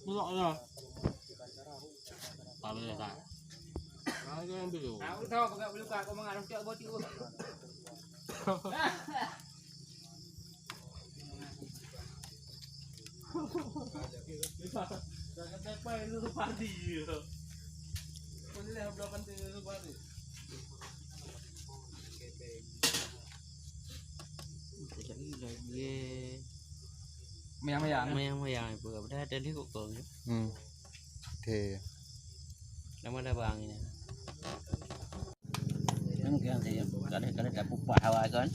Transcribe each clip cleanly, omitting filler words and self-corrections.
Tulok na. Paano na tayo? Ano yung bilo? Ako tahu pagka belum kau mengarah cak boti tu. Jangan tepai itu padi. Kau lihat berapa itu padi? Lagi mayang itu udah ada di kok kau. Thì Nama ada bang ini. Yang kian saya kalau tak pupa hawa kan.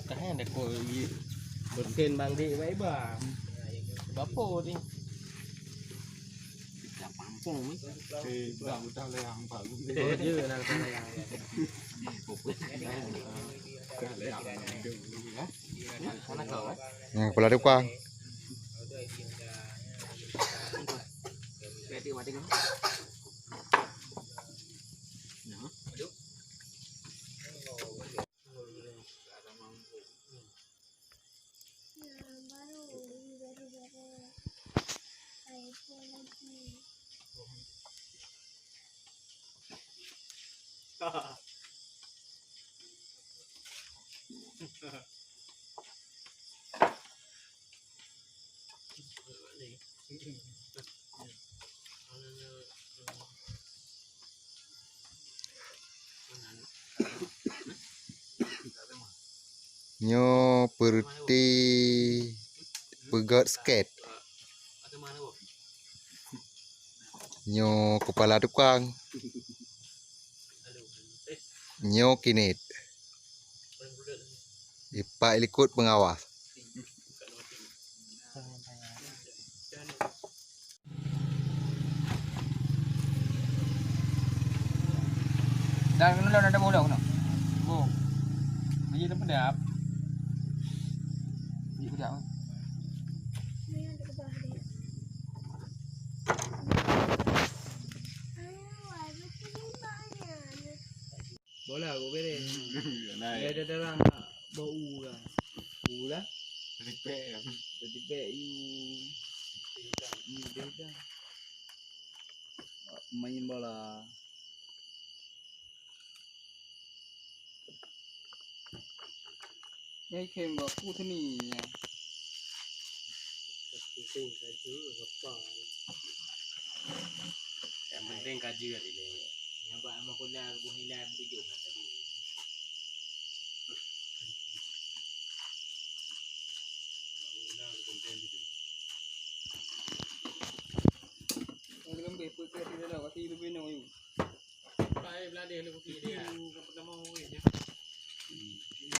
Cái này của một kênh bằng đi vậy bà bắp bồ đi làm bám phồng ấy thì làm tao lấy hàng phải thế chứ là cái này lấy hàng được nó cỡ ấy pula đi qua cái tiêu mà đi không nyo perti pegot skate nyo kepala tukang nyo kinit Ipak ikut pengawas. Dah ada bola kena. Oh. Biji tu pedap. Biji pedap. Bola aku beri. Dia ada dalam bau lah. Bau lah. Jadi pe you. Main bola. Đây kèm vào khu thân nhỉ. Yang penting kaji tadi le. Nampak nama kuliah buhilah tujuh tadi. Kalau kan betul betul tidak ada kasi itu bina you. Baik belah dia lu kopi